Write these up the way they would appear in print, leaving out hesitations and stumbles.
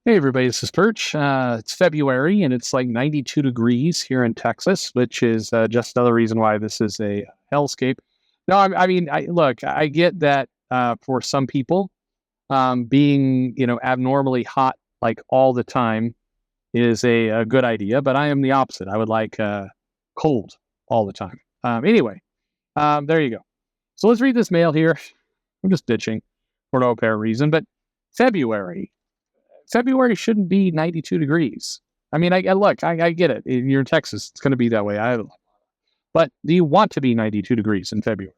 Hey everybody, this is Perch. It's February and it's like 92 degrees here in Texas, which is just another reason why this is a hellscape. No, look, I get that for some people, being abnormally hot like all the time is a good idea, but I am the opposite. I would like cold all the time. Anyway, there you go. So let's read this mail here. I'm just bitching for no apparent reason, but February. February shouldn't be 92 degrees. I mean, I get it. You're in Texas. It's going to be that way. But do you want to be 92 degrees in February?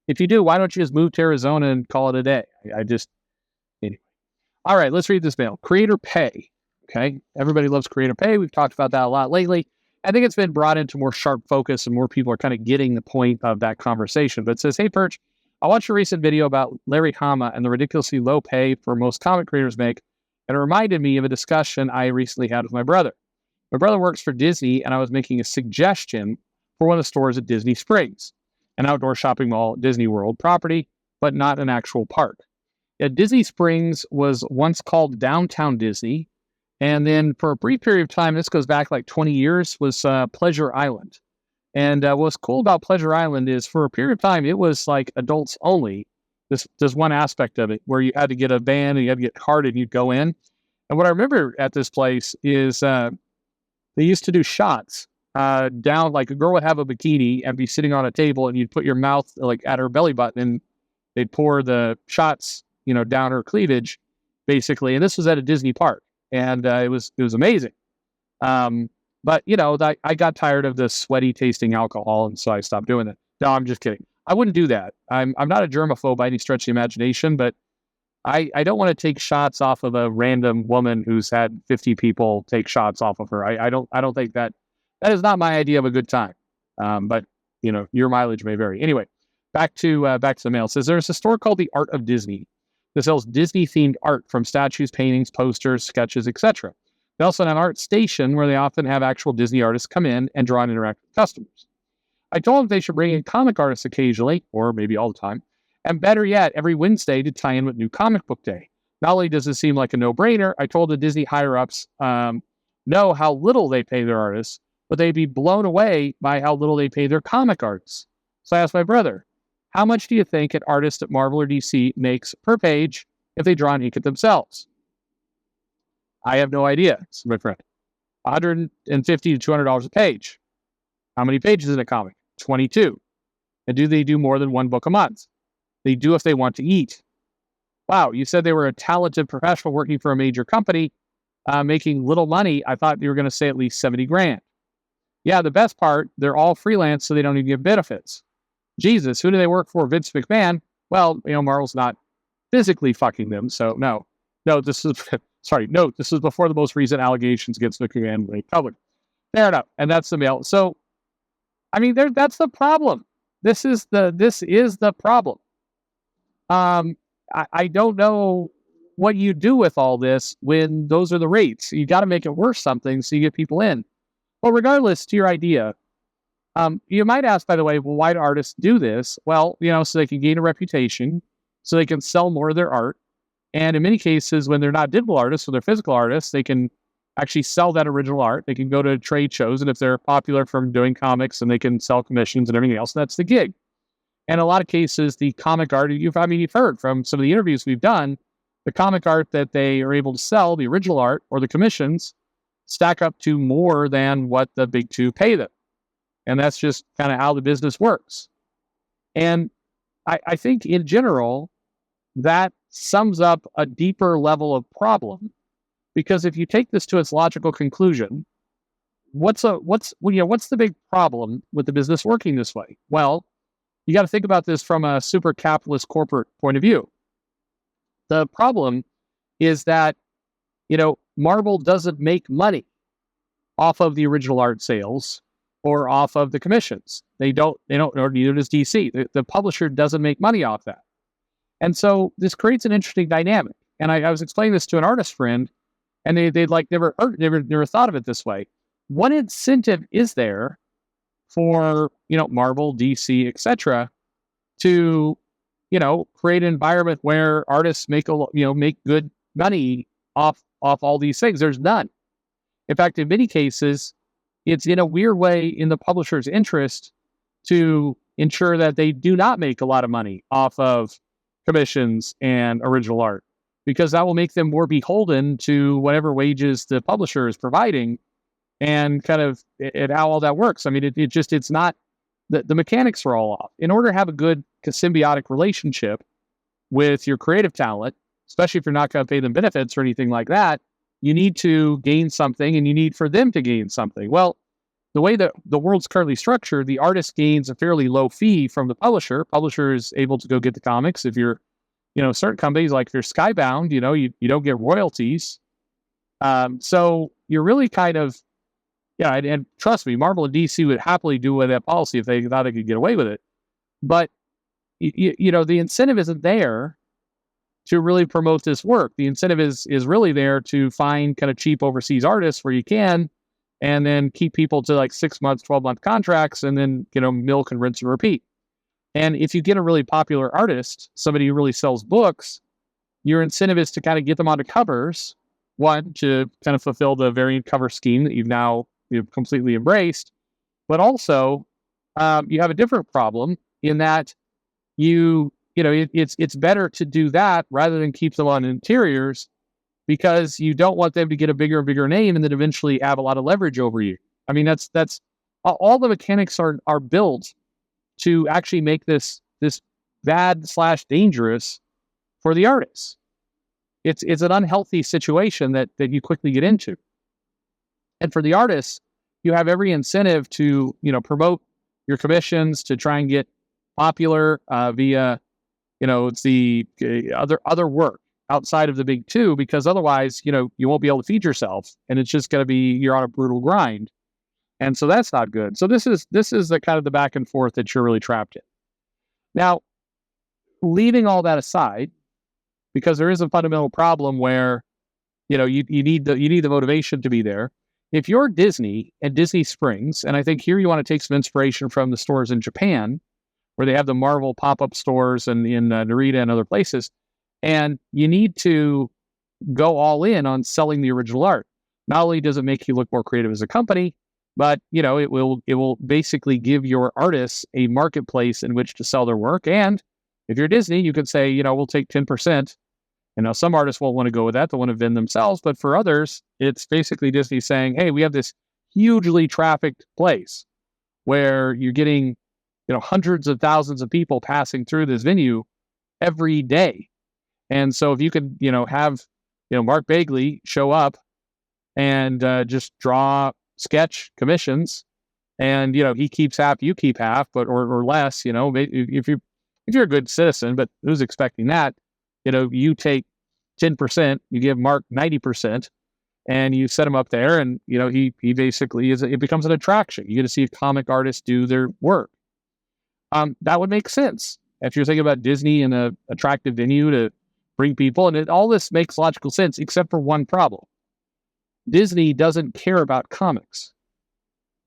If you do, why don't you just move to Arizona and call it a day? Anyway. All right, let's read this mail. Creator pay. Okay. Everybody loves creator pay. We've talked about that a lot lately. I think it's been brought into more sharp focus and more people are kind of getting the point of that conversation. But it says, hey, Perch, I watched a recent video about Larry Hama and the ridiculously low pay for most comic creators make. And it reminded me of a discussion I recently had with my brother. My brother works for Disney, and I was making a suggestion for one of the stores at Disney Springs, an outdoor shopping mall at Disney World property, but not an actual park. Disney Springs was once called Downtown Disney, and then for a brief period of time, this goes back like 20 years, was Pleasure Island. And what's cool about Pleasure Island is for a period of time, it was like adults only. There's one aspect of it where you had to get a van and you had to get carded and you'd go in. And what I remember at this place is they used to do shots down, like a girl would have a bikini and be sitting on a table and you'd put your mouth like at her belly button and they'd pour the shots, down her cleavage basically. And this was at a Disney park and it was amazing. But I got tired of the sweaty tasting alcohol. And so I stopped doing it. No, I'm just kidding. I wouldn't do that. I'm not a germaphobe by any stretch of the imagination, but I don't want to take shots off of a random woman who's had 50 people take shots off of her. I don't think that is not my idea of a good time. But your mileage may vary. Anyway, back to the mail. It says there's a store called the Art of Disney that sells Disney themed art from statues, paintings, posters, sketches, etc. They also have an art station where they often have actual Disney artists come in and draw and interact with customers. I told them they should bring in comic artists occasionally, or maybe all the time, and better yet, every Wednesday to tie in with New Comic Book Day. Not only does it seem like a no-brainer, I told the Disney higher-ups know how little they pay their artists, but they'd be blown away by how little they pay their comic artists. So I asked my brother, how much do you think an artist at Marvel or DC makes per page if they draw and ink it themselves? I have no idea, said my friend. $150 to $200 a page. How many pages in a comic? 22. And do they do more than one book a month? They do if they want to eat. Wow, you said they were a talented professional working for a major company, making little money. I thought you were going to say at least 70 grand. Yeah, the best part, they're all freelance, so they don't even get benefits. Jesus, who do they work for? Vince McMahon? Well, Marvel's not physically fucking them, so no. No, this is, this is before the most recent allegations against McMahon were public. Fair enough, and that's the mail. So, that's the problem. This is the problem. I don't know what you do with all this when those are the rates. You got to make it worth something so you get people in. Well, regardless to your idea, you might ask, by the way, well, why do artists do this? Well, so they can gain a reputation, so they can sell more of their art. And in many cases, when they're not digital artists or they're physical artists, they can actually sell that original art. They can go to trade shows, and if they're popular from doing comics, and they can sell commissions and everything else, that's the gig. And in a lot of cases, the comic art, you've heard from some of the interviews we've done, the comic art that they are able to sell, the original art or the commissions, stack up to more than what the big two pay them. And that's just kind of how the business works. And I think in general, that sums up a deeper level of problem. Because if you take this to its logical conclusion, what's the big problem with the business working this way? Well, you got to think about this from a super capitalist corporate point of view. The problem is that, Marvel doesn't make money off of the original art sales or off of the commissions. They don't, or neither does DC. The publisher doesn't make money off that. And so this creates an interesting dynamic. And I was explaining this to an artist friend, and they'd like never thought of it this way. What incentive is there for Marvel, DC, etc., to create an environment where artists make make good money off off all these things. There's none. In fact, in many cases, it's in a weird way in the publisher's interest to ensure that they do not make a lot of money off of commissions and original art, because that will make them more beholden to whatever wages the publisher is providing and kind of how all that works. I mean, it's not, the mechanics are all off. In order to have a good symbiotic relationship with your creative talent, especially if you're not going to pay them benefits or anything like that, you need to gain something and you need for them to gain something. Well, the way that the world's currently structured, the artist gains a fairly low fee from the publisher. Publisher is able to go get the comics. If you're, certain companies, like if you're Skybound, you don't get royalties. So you're really kind of, and trust me, Marvel and DC would happily do away with that policy if they thought they could get away with it. But, the incentive isn't there to really promote this work. The incentive is really there to find kind of cheap overseas artists where you can, and then keep people to like 6 months, 12-month contracts, and then, milk and rinse and repeat. And if you get a really popular artist, somebody who really sells books, your incentive is to kind of get them onto covers, one, to kind of fulfill the variant cover scheme that you've completely embraced, but also you have a different problem in that it's better to do that rather than keep them on interiors, because you don't want them to get a bigger and bigger name and then eventually have a lot of leverage over you. I mean, that's all the mechanics are built to actually make this bad / dangerous for the artists. It's an unhealthy situation that you quickly get into. And for the artists, you have every incentive to, promote your commissions, to try and get popular via, it's the other work outside of the big two, because otherwise, you won't be able to feed yourself, and it's just going to be, you're on a brutal grind. And so that's not good. So this is the kind of the back and forth that you're really trapped in. Now, leaving all that aside, because there is a fundamental problem where, you need the motivation to be there. If you're Disney and Disney Springs, and I think here you want to take some inspiration from the stores in Japan, where they have the Marvel pop-up stores and in Narita and other places, and you need to go all in on selling the original art. Not only does it make you look more creative as a company, but it will basically give your artists a marketplace in which to sell their work. And if you're Disney, you could say, we'll take 10%. And now some artists won't want to go with that. They'll want to vend themselves. But for others, it's basically Disney saying, hey, we have this hugely trafficked place where you're getting, hundreds of thousands of people passing through this venue every day. And so if you could, have, Mark Bagley show up and just draw sketch commissions, and, he keeps half, you keep half, but, or less, if you're a good citizen, but who's expecting that? You take 10%, you give Mark 90%, and you set him up there, and, he basically it becomes an attraction. You get to see comic artists do their work. That would make sense if you're thinking about Disney and an attractive venue to bring people, and all this makes logical sense, except for one problem. Disney doesn't care about comics.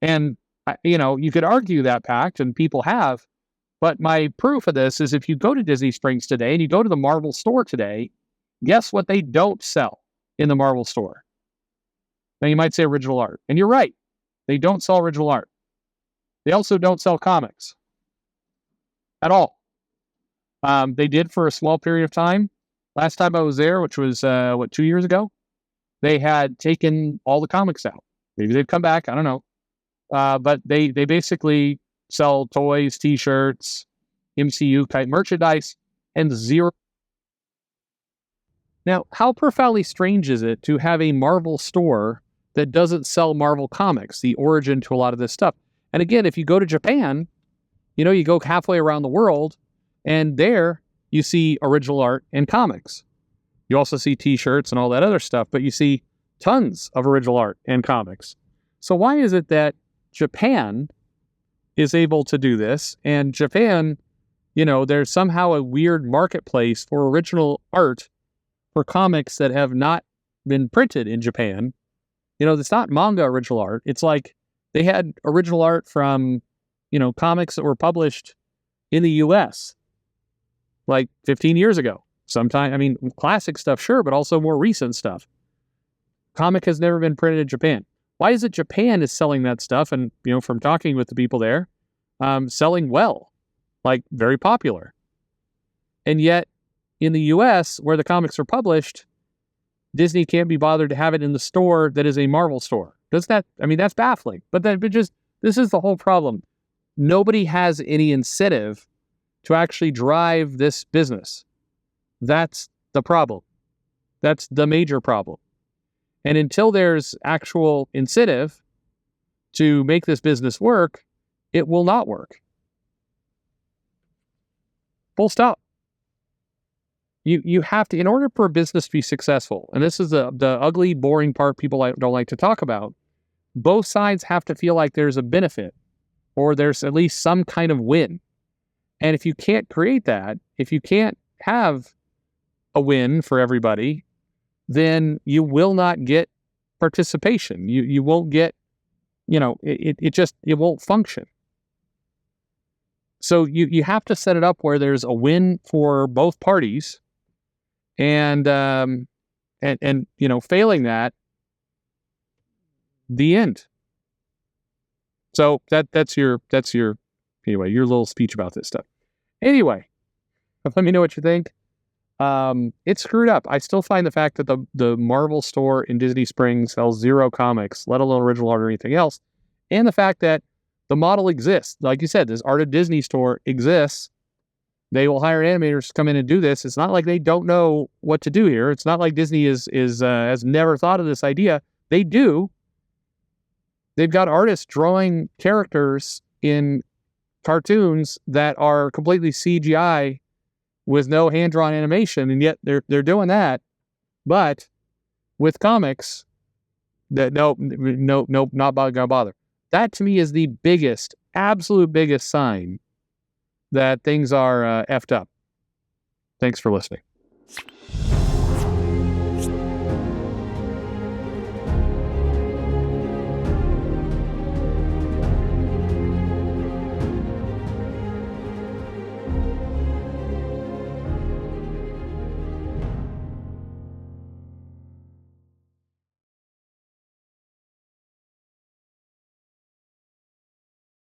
And, you could argue that fact, and people have, but my proof of this is if you go to Disney Springs today and you go to the Marvel store today, guess what they don't sell in the Marvel store? Now you might say original art, and you're right. They don't sell original art. They also don't sell comics at all. They did for a small period of time. Last time I was there, which was, 2 years ago, they had taken all the comics out. Maybe they've come back. I don't know. But they basically sell toys, T-shirts, MCU type merchandise, and zero. Now, how profoundly strange is it to have a Marvel store that doesn't sell Marvel comics, the origin to a lot of this stuff? And again, if you go to Japan, you go halfway around the world, and there you see original art and comics. You also see T-shirts and all that other stuff, but you see tons of original art and comics. So why is it that Japan is able to do this, and Japan, there's somehow a weird marketplace for original art for comics that have not been printed in Japan? It's not manga original art. It's like they had original art from, comics that were published in the US like 15 years ago. Classic stuff, sure, but also more recent stuff. comic has never been printed in Japan. Why is it Japan is selling that stuff? And, from talking with the people there, selling well, like very popular. And yet in the US, where the comics are published, Disney can't be bothered to have it in the store that is a Marvel store. That's baffling. But this is the whole problem. Nobody has any incentive to actually drive this business. That's the problem. That's the major problem. And until there's actual incentive to make this business work, it will not work. Full stop. You have to, in order for a business to be successful, and this is the ugly, boring part people don't like to talk about, both sides have to feel like there's a benefit or there's at least some kind of win. And if you can't create that, if you can't have a win for everybody, then you will not get participation. You won't get, it won't function. So you have to set it up where there's a win for both parties, and failing that, the end. So that's your little speech about this stuff. Anyway, let me know what you think. It's screwed up. I still find the fact that the Marvel store in Disney Springs sells 0 comics, let alone original art or anything else, and the fact that the model exists. Like you said, this Art of Disney store exists. They will hire animators to come in and do this. It's not like they don't know what to do here. It's not like Disney has never thought of this idea. They do. They've got artists drawing characters in cartoons that are completely CGI with no hand-drawn animation, and yet they're doing that. But with comics, not gonna bother. That to me is the absolute biggest sign that things are effed up. Thanks for listening.